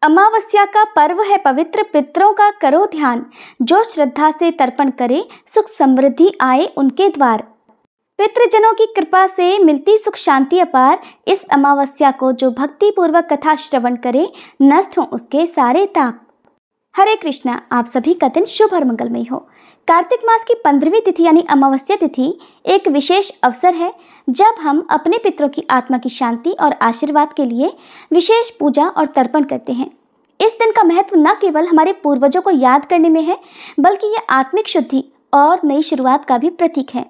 अमावस्या का पर्व है पवित्र, पितरों का करो ध्यान। जो श्रद्धा से तर्पण करे, सुख समृद्धि आए उनके द्वार। पितृजनों की कृपा से मिलती सुख शांति अपार। इस अमावस्या को जो भक्ति पूर्वक कथा श्रवण करे, नष्ट हो उसके सारे ताप। हरे कृष्णा। आप सभी का दिन शुभ और मंगलमय हो। कार्तिक मास की 15वीं तिथि यानी अमावस्या तिथि एक विशेष अवसर है जब हम अपने पितरों की आत्मा की शांति और आशीर्वाद के लिए विशेष पूजा और तर्पण करते हैं। इस दिन का महत्व न केवल हमारे पूर्वजों को याद करने में है, बल्कि यह आत्मिक शुद्धि और नई शुरुआत का भी प्रतीक है।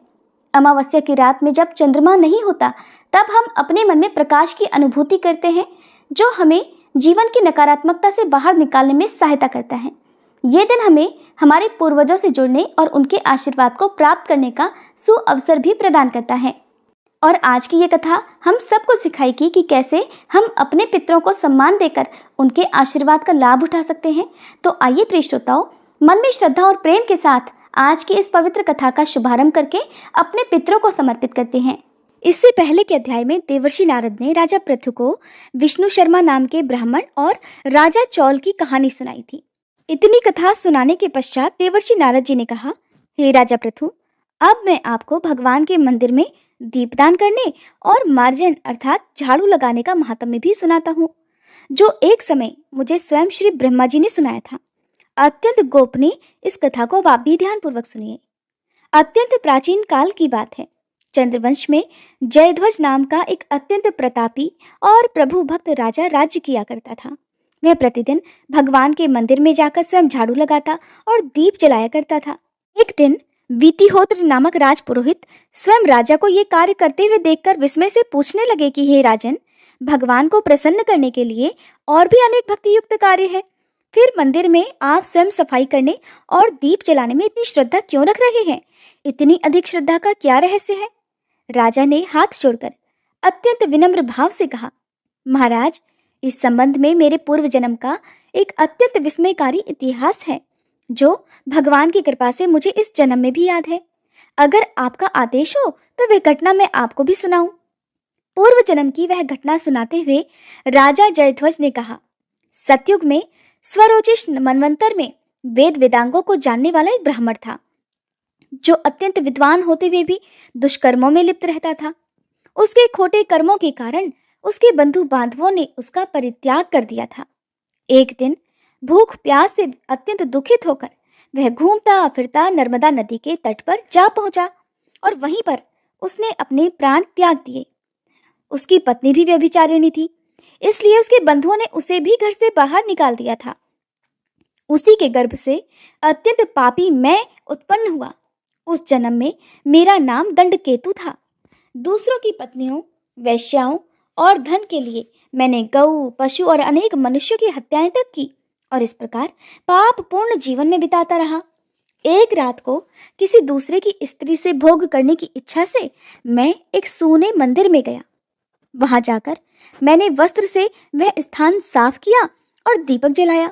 अमावस्या की रात में जब चंद्रमा नहीं होता, तब हम अपने मन में प्रकाश की अनुभूति करते हैं, जो हमें जीवन की नकारात्मकता से बाहर निकालने में सहायता करता है। ये दिन हमें हमारे पूर्वजों से जुड़ने और उनके आशीर्वाद को प्राप्त करने का सुअवसर भी प्रदान करता है। और आज की ये कथा हम सबको सिखाएगी कि कैसे हम अपने पितरों को सम्मान देकर उनके आशीर्वाद का लाभ उठा सकते हैं। तो आइए प्रिय श्रोताओ, मन में श्रद्धा और प्रेम के साथ आज की इस पवित्र कथा का शुभारंभ करके अपने पितरों को समर्पित करते हैं। इससे पहले के अध्याय में देवर्षि नारद ने राजा पृथु को विष्णु शर्मा नाम के ब्राह्मण और राजा चौल की कहानी सुनाई थी। इतनी कथा सुनाने के पश्चात देवर्षि नारद जी ने कहा, हे राजा पृथु, अब मैं आपको भगवान के मंदिर में दीपदान करने और मार्जन अर्थात झाड़ू लगाने का महात्म्य भी सुनाता हूँ, जो एक समय मुझे स्वयं श्री ब्रह्मा जी ने सुनाया था। अत्यंत गोपनीय इस कथा को आप भी ध्यान पूर्वक सुनिए। अत्यंत प्राचीन काल की बात है। चंद्रवंश में जयध्वज नाम का एक अत्यंत प्रतापी और प्रभु भक्त राजा राज्य किया करता था। वह प्रतिदिन भगवान के मंदिर में जाकर स्वयं झाड़ू लगाता और दीप जलाया करता था। एक दिन वीतिहोत्र नामक राजपुरोहित स्वयं राजा को ये कार्य करते हुए देखकर विस्मय से पूछने लगे कि हे राजन, भगवान को प्रसन्न करने के लिए और भी अनेक भक्ति युक्त कार्य है, फिर मंदिर में आप स्वयं सफाई करने और दीप जलाने में इतनी श्रद्धा क्यों रख रहे हैं? इतनी अधिक श्रद्धा का क्या रहस्य है? राजा ने हाथ जोड़कर अत्यंत विनम्र भाव से कहा, महाराज, इस संबंध में मेरे पूर्व जन्म का एक अत्यंत विस्मयकारी इतिहास है, जो भगवान की कृपा से मुझे इस जन्म में भी याद है। अगर आपका आदेश हो तो वह घटना मैं आपको भी सुनाऊं। पूर्व जन्म की वह घटना सुनाते हुए राजा जयध्वज ने कहा, सतयुग में स्वरोचिष मनवंतर में वेद वेदांगों को जानने वाला एक ब्राह्मण था, जो अत्यंत विद्वान होते हुए भी दुष्कर्मों में लिप्त रहता था। उसके खोटे कर्मों के कारण उसके बंधु बांधवों ने उसका परित्याग कर दिया था। एक दिन भूख प्यास से अत्यंत दुखित होकर वह घूमता फिरता नर्मदा नदी के तट पर जा पहुंचा और वहीं पर उसने अपने प्राण त्याग दिए। उसकी पत्नी भी व्यभिचारिणी थी, इसलिए उसके बंधुओं ने उसे भी घर से बाहर निकाल दिया था। उसी के गर्भ से अत्यंत पापी मैं उत्पन्न हुआ। उस जन्म में मेरा नाम दंडकेतु था। दूसरों की पत्नियों, वैश्याओं और धन के लिए मैंने गऊ, पशु और अनेक मनुष्यों की हत्याएं तक की और इस प्रकार पाप पूर्ण जीवन में बिताता रहा। एक रात को किसी दूसरे की स्त्री से भोग करने की इच्छा से मैं एक सूने मंदिर में गया। वहां जाकर मैंने वस्त्र से वह स्थान साफ किया और दीपक जलाया।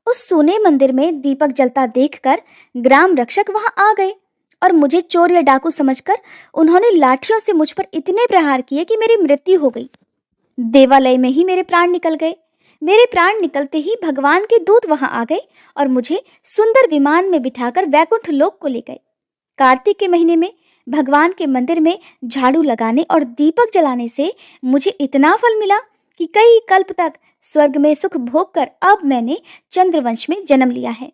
उस सूने मंदिर में दीपक जलता देखकर ग्राम रक्षक वहां आ गए और मुझे चोर या डाकू समझकर उन्होंने लाठियों से मुझ पर इतने प्रहार किए कि मेरी मृत्यु हो गई। देवालय में ही मेरे प्राण निकल गए। मेरे प्राण निकलते ही भगवान के दूत वहां आ गए और मुझे सुंदर विमान में बिठाकर वैकुंठ लोक को ले गए। कार्तिक के महीने में भगवान के मंदिर में झाड़ू लगाने और दीपक जलाने से मुझे इतना फल मिला कि कई कल्प तक स्वर्ग में सुख भोग कर अब मैंने चंद्रवंश में जन्म लिया है।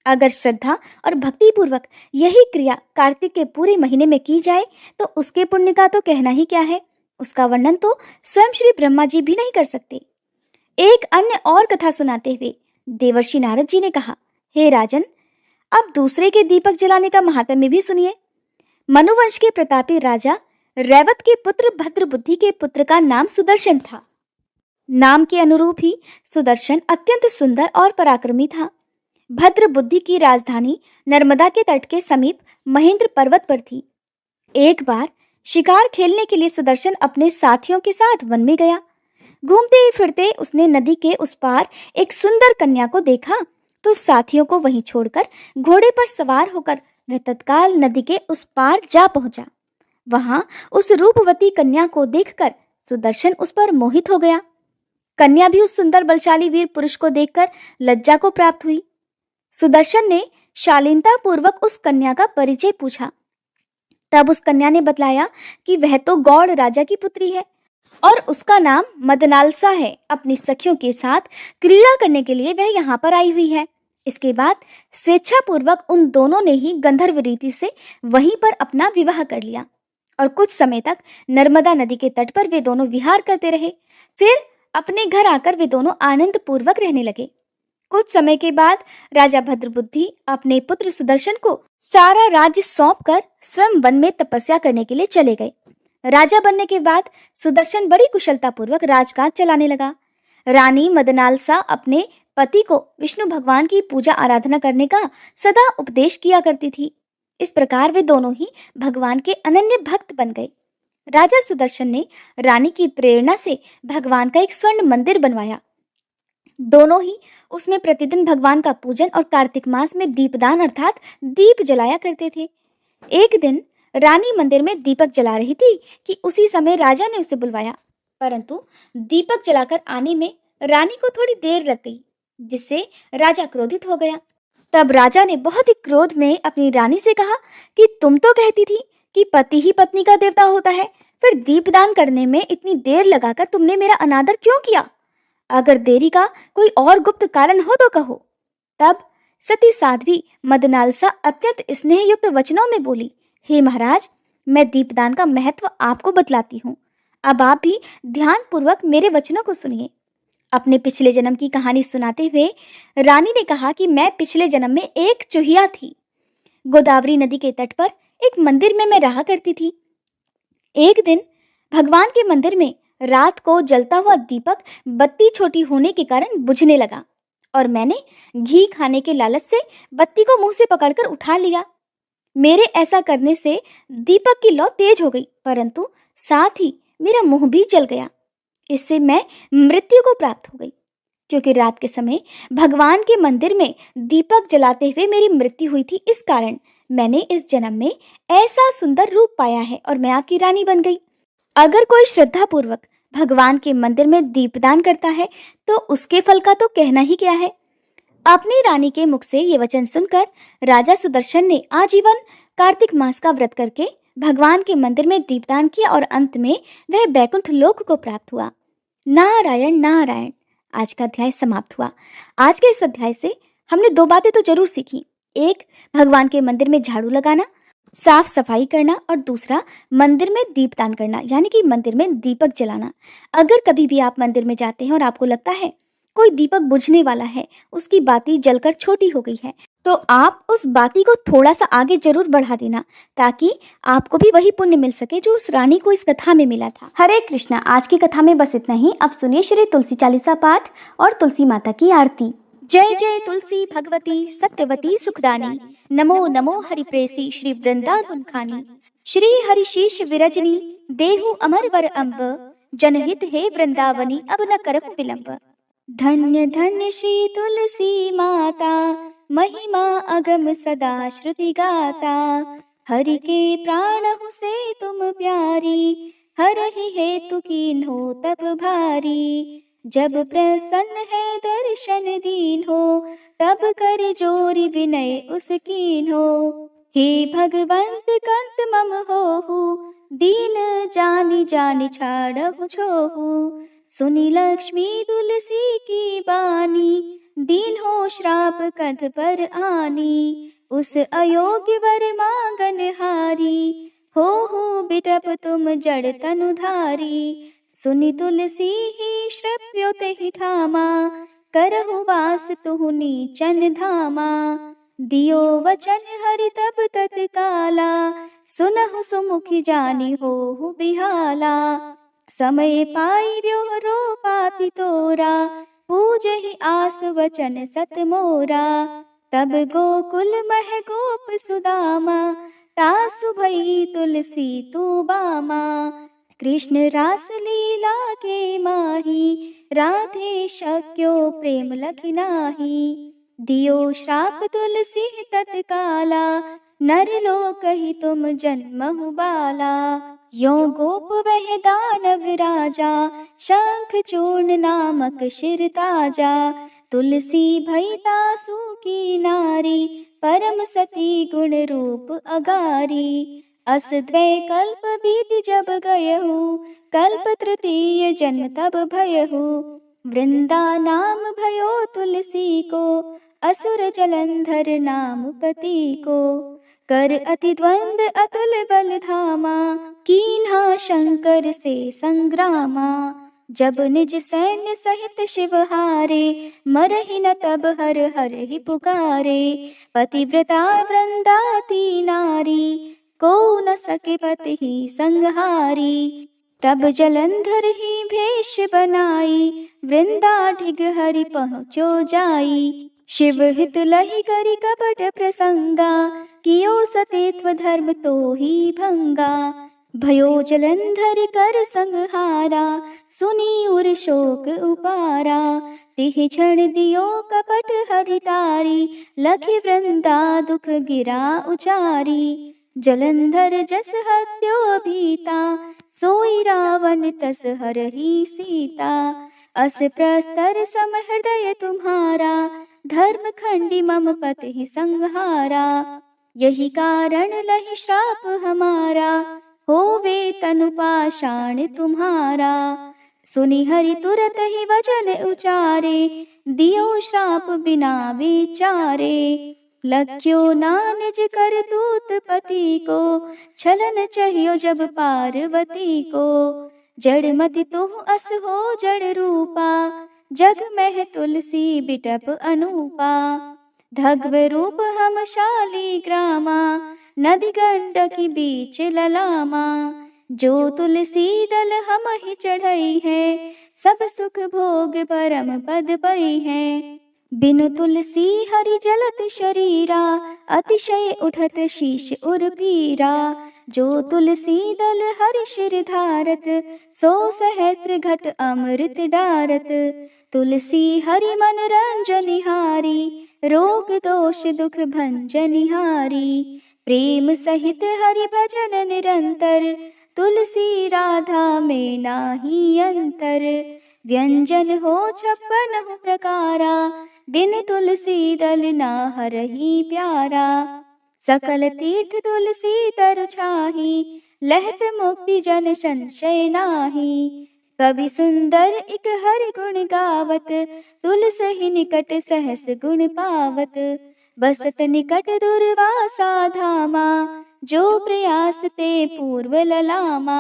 अगर श्रद्धा और भक्ति पूर्वक यही क्रिया कार्तिक के पूरे महीने में की जाए तो उसके पुण्य का तो कहना ही क्या है। उसका वर्णन तो स्वयं श्री ब्रह्मा जी भी नहीं कर सकते। एक अन्य और कथा सुनाते हुए देवर्षि नारद जी ने कहा, हे राजन, अब दूसरे के दीपक जलाने का महात्म्य भी सुनिए। मनुवंश के प्रतापी राजा रैवत के पुत्र भद्रबुद्धि के पुत्र का नाम सुदर्शन था। नाम के अनुरूप ही सुदर्शन अत्यंत सुंदर और पराक्रमी था। भद्रबुद्धि की राजधानी नर्मदा के तट के समीप महेंद्र पर्वत पर थी। एक बार शिकार खेलने के लिए सुदर्शन अपने साथियों के साथ वन में गया। घूमते फिरते उसने नदी के उस पार एक सुंदर कन्या को देखा तो साथियों को वहीं छोड़कर घोड़े पर सवार होकर वह तत्काल नदी के उस पार जा पहुंचा। वहां उस रूपवती कन्या को देखकर सुदर्शन उस पर मोहित हो गया। कन्या भी उस सुंदर बलशाली वीर पुरुष को देखकर लज्जा को प्राप्त हुई। सुदर्शन ने शालीनता पूर्वक उस कन्या का परिचय पूछा। तब उस कन्या ने बतलाया कि वह तो गौड़ राजा की पुत्री है और उसका नाम मदनालसा है। अपनी सखियों के साथ क्रीड़ा करने के लिए वह यहाँ पर आई हुई है। इसके बाद स्वेच्छापूर्वक उन दोनों ने ही गंधर्व रीति से वहीं पर अपना विवाह कर लिया और कुछ समय तक नर्मदा नदी के तट पर वे दोनों विहार करते रहे। फिर अपने घर आकर वे दोनों आनंद पूर्वक रहने लगे। कुछ समय के बाद राजा भद्रबुद्धि अपने पुत्र सुदर्शन को सारा राज्य सौंपकर स्वयं वन में तपस्या करने के लिए चले गए। राजा बनने के बाद सुदर्शन बड़ी कुशलता पूर्वक राजकाज चलाने लगा। रानी मदनालसा अपने पति को विष्णु भगवान की पूजा आराधना करने का सदा उपदेश किया करती थी। इस प्रकार वे दोनों ही भगवान के अनन्य भक्त बन गए। राजा सुदर्शन ने रानी की प्रेरणा से भगवान का एक स्वर्ण मंदिर बनवाया। दोनों ही उसमें प्रतिदिन भगवान का पूजन और कार्तिक मास में दीपदान अर्थात दीप जलाया करते थे। एक दिन रानी मंदिर में दीपक जला रही थी कि उसी समय राजा ने उसे बुलवाया, परंतु दीपक जलाकर आने में रानी को थोड़ी देर लग गई, जिससे राजा क्रोधित हो गया। तब राजा ने बहुत ही क्रोध में अपनी रानी से कहा कि तुम तो कहती थी कि पति ही पत्नी का देवता होता है, फिर दीपदान करने में इतनी देर लगाकर तुमने मेरा अनादर क्यों किया? अगर देरी का कोई और गुप्त कारण हो तो कहो। तब सती साध्वी मदनालसा अत्यंत स्नेहयुक्त वचनों में बोली, हे महाराज, मैं दीपदान का महत्व आपको बतलाती हूँ। अब आप भी ध्यान पूर्वक मेरे वचनों को सुनिए। अपने पिछले जन्म की कहानी सुनाते हुए रानी ने कहा कि मैं पिछले जन्म में एक चूहिया थी। गोदावरी नदी के तट पर एक मंदिर में मैं रहा करती थी। एक दिन भगवान के मंदिर में रात को जलता हुआ दीपक बत्ती छोटी होने के कारण बुझने लगा और मैंने घी खाने के लालच से बत्ती को मुंह से पकड़कर उठा लिया। मेरे ऐसा करने से दीपक की लौ तेज हो गई, परंतु साथ ही मेरा मुंह भी जल गया। इससे मैं मृत्यु को प्राप्त हो गई। क्योंकि रात के समय भगवान के मंदिर में दीपक जलाते हुए मेरी मृत्यु हुई थी, इस कारण मैंने इस जन्म में ऐसा सुंदर रूप पाया है और मैं आपकी रानी बन गई। अगर कोई श्रद्धा पूर्वक भगवान के मंदिर में दीपदान करता है तो उसके फल का तो कहना ही क्या है। अपनी रानी के मुख से ये वचन सुनकर राजा सुदर्शन ने आजीवन कार्तिक मास का व्रत करके भगवान के मंदिर में दीपदान किया और अंत में वह बैकुंठ लोक को प्राप्त हुआ। नारायण नारायण। आज का अध्याय समाप्त हुआ। आज के इस अध्याय से हमने दो बातें तो जरूर सीखी। एक, भगवान के मंदिर में झाड़ू लगाना, साफ सफाई करना, और दूसरा, मंदिर में दीपदान करना, यानी कि मंदिर में दीपक जलाना। अगर कभी भी आप मंदिर में जाते हैं और आपको लगता है कोई दीपक बुझने वाला है, उसकी बाती जलकर छोटी हो गई है, तो आप उस बाती को थोड़ा सा आगे जरूर बढ़ा देना, ताकि आपको भी वही पुण्य मिल सके जो उस रानी को इस कथा में मिला था। हरे कृष्णा। आज की कथा में बस इतना ही। अब सुनिए श्री तुलसी चालीसा पाठ और तुलसी माता की आरती। जय जय तुलसी भगवती सत्यवती सुखदानी, नमो नमो हरिप्रेसी श्री वृंदा गुणखानी। श्री हरिशीष विरजनी देहु अमर वर अम्ब, जनहित हे वृंदावनी अब न करहु विलंब। धन्य धन्य श्री तुलसी माता, महिमा अगम सदा श्रुति गाता। हरि के प्राणहु से तुम प्यारी, हरहि हेतु कीन्हो तप भारी। जब प्रसन्न है दर्शन दीन हो, तब कर जोरी विनय उस कीन्हो। हे भगवंत कंत मम होहु, दीन जानि जानि छाड़हु छोहु। सुनी लक्ष्मी तुलसी की बानी, दीन हो श्राप कंठ पर आनी। उस अयोग्य वर मांगन हारी, हो बिटप तुम जड़ तनुधारी। सुनी तुलसी ही श्रव्योत ही ठामा, करहु वास तुहु नीचन धामा। दियो वचन हरि तब तत्काला, सुनहु सुमुखी जानी होहु बिहाला। समय पाई व्योहरो पाति तोरा, पूजहि आस वचन सत मोरा। तब गोकुल मह गोप सुदामा, तासु भई तुलसी तू बामा। कृष्ण रास लीला के माही, राधे शक्यो प्रेम लखि नाही। दियो श्राप तुलसी तत्काला, नर लोक ही तुम जन्महु बाला। यो गोप वह दानव राजा, शंख चूर्ण नामक शिर ताजा। तुलसी भई तासु की नारी, परम सती गुण रूप अगारी। अस द्वै कल्प बीत जब गयहु, कल्प तृतीय जन्म तब भयहु। वृंदा नाम भयो तुलसी को, असुर जलंधर नाम पति को। कर अति द्वंद अतुल बल धामा, कीन्हा शंकर से संग्रामा। जब निज सैन्य सहित शिव हारे, मरहि न तब हर हर ही पुकारे। पतिव्रता वृंदाती नारी, को न सके पति ही संहारी। तब जलंधर ही भेष बनाई, वृंदा ढिग हरि पहुँचो जाई। शिव हित लहि करि कपट प्रसंगा, कियो सतेत्व धर्म तो ही भंगा। भयो जलंधर कर संहारा, सुनी उर शोक उपारा। तिह क्षण दियो कपट हरि टारी, लखि वृंदा दुख गिरा उचारी। जलंधर जस हत्यो भीता, सोई रावण तस हरहि सीता। अस प्रस्तर सम हृदय तुम्हारा, धर्म खंडी मम पति संहारा। यही कारण लहि श्राप हमारा, होवे तनु पाषाण तुम्हारा। सुनि हरि तुरत ही वचन उचारे, दियो श्राप बिना विचारे। लख्यो ना निज कर दूत पति को, छलन चाहियो जब पार्वती को। जड़मति तुह अस हो जड़ रूपा, जग में तुलसी बिटप अनूपा। धग्व रूप हम शालिग्रामा, नदी गंडकी बीच ललामा। जो तुलसी दल हम ही चढ़ई है, सब सुख भोग परम पद पई है। बिनु तुलसी हरि जलत शरीरा, अतिशय उठत शीश उर पीरा। जो तुलसी दल हरि शिर धारत, सो सहस्त्र घट अमृत डारत। तुलसी हरि मन रंजनिहारी, रोग दोष दुख भंजनिहारी। प्रेम सहित हरि भजन निरंतर, तुलसी राधा में नाही अंतर। व्यंजन हो 56 प्रकारा, बिन तुलसी दल ना हरहि प्यारा। सकल तीर्थ तुलसी तर छाही, लहत मुक्ति जन संशय नाही। कवि सुंदर इक हरि गुण गावत, तुलसी निकट सहस गुण पावत। बसत निकट दुर्वासा धामा, जो प्रयास ते पूर्व ललामा।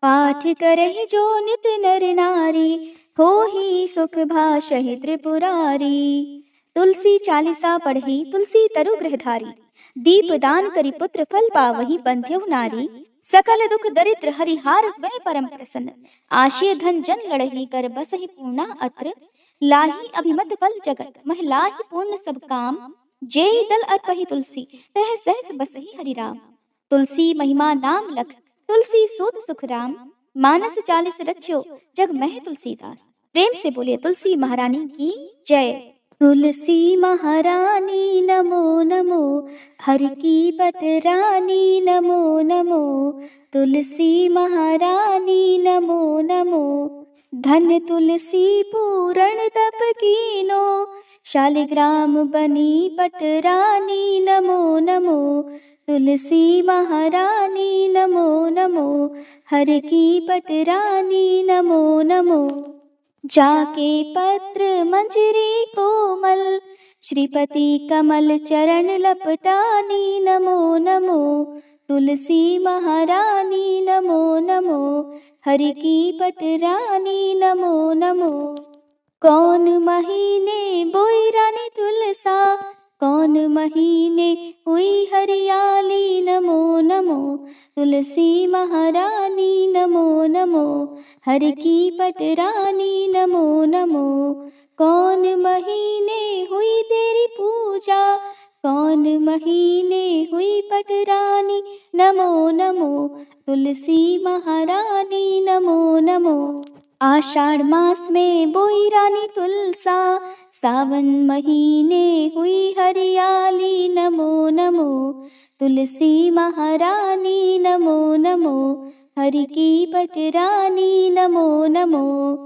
पाठ करहि जो नित नर नारी, होहि सुख भाषहि त्रिपुरारी। तुलसी चालीसा पढ़ी तुलसी तरु गृहधारी, दीप दान करी पुत्र फल पावहि बंध्यहु नारी। सकल दुख दरिद्र हरिहार वह परम प्रसन्न, आशय धन जन लड़ही कर बसहि पूर्णा अत्र। लाही अभिमत फल जगत, मह लाही पूर्ण सब काम। जेहि दल अर्पहि तुलसी, तह सहस बसहि हरि राम। तुलसी महिमा नाम लख, तुलसी सूत सुख राम। मानस 40 रच्यो, जग मह तुलसीदास। प्रेम से बोलिए तुलसी महारानी की जय। तुलसी महारानी नमो नमो, हर की पटरानी नमो नमो। तुलसी महारानी नमो नमो, धन तुलसी पूरण तप कीनो। शालिग्राम बनी पटरानी नमो नमो। तुलसी महारानी नमो नमो, हर की पटरानी नमो नमो। जाके पत्र मंजरी कोमल, श्रीपति कमल चरण लपटानी नमो नमो। तुलसी महारानी नमो नमो, हरि की पटरानी नमो नमो। कौन महीने बोई रानी तुलसा, कौन महीने हुई हरियाली नमो नमो। तुलसी महारानी नमो नमो, हर की पटरानी नमो नमो। कौन महीने हुई तेरी पूजा, कौन महीने हुई पटरानी नमो नमो। तुलसी महारानी नमो नमो। आषाढ़ मास में बोई रानी तुलसा, सावन महीने हुई हरियाली नमो नमो। तुलसी महारानी नमो नमो, हरि की पटरानी नमो नमो।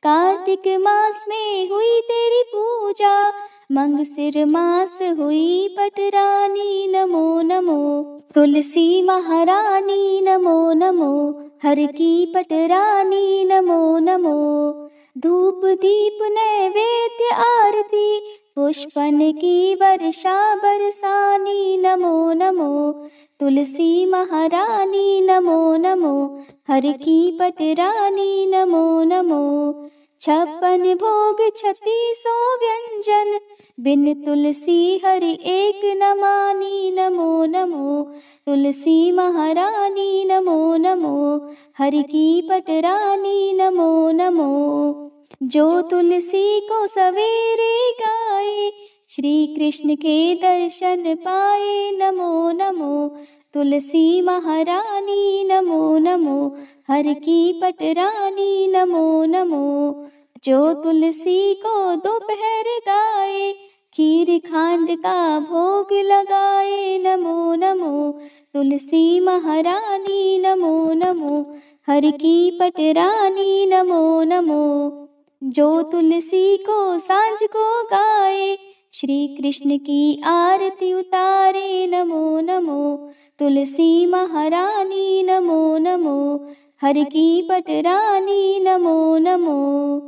कार्तिक मास में हुई तेरी पूजा, मंगसिर मास हुई पटरानी नमो नमो। तुलसी महारानी नमो नमो, हर की पटरानी नमो नमो। धूप दीप नैवेद्य आरती, पुष्पन की वर्षा बरसानी नमो नमो। तुलसी महारानी नमो नमो, हर की पटरानी नमो नमो। 56 भोग 3600 व्यंजन, बिन तुलसी हरि एक न मानी नमो नमो। तुलसी महारानी नमो नमो, हरि की पटरानी नमो नमो। जो तुलसी को सवेरे गाए, श्री कृष्ण के दर्शन पाए नमो नमो। तुलसी महारानी नमो नमो, हर की पटरानी नमो नमो। जो तुलसी को दोपहर गाए, खीर खांड का भोग लगाए नमो नमो। तुलसी महारानी नमो नमो, हर की पटरानी नमो नमो। जो तुलसी को सांझ को गाए, श्री कृष्ण की आरती उतारे नमो नमो। तुलसी महारानी नमो नमो, हर की पटरानी नमो नमो।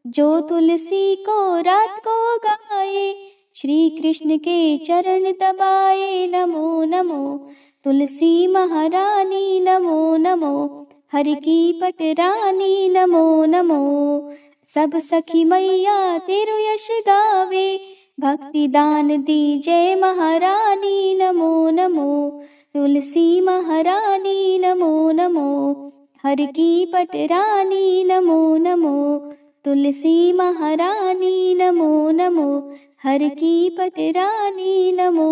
जो तुलसी को रात को गाए, श्री कृष्ण के चरण दबाए नमो नमो। तुलसी महारानी नमो नमो, हर की पटरानी नमो नमो। सब सखी मैया तेरो यश गावे, भक्ति दान दी जय महारानी नमो नमो। तुलसी महारानी नमो नमो, हर की पटरानी नमो नमो। तुलसी महारानी नमो नमो, हर की पटरानी नमो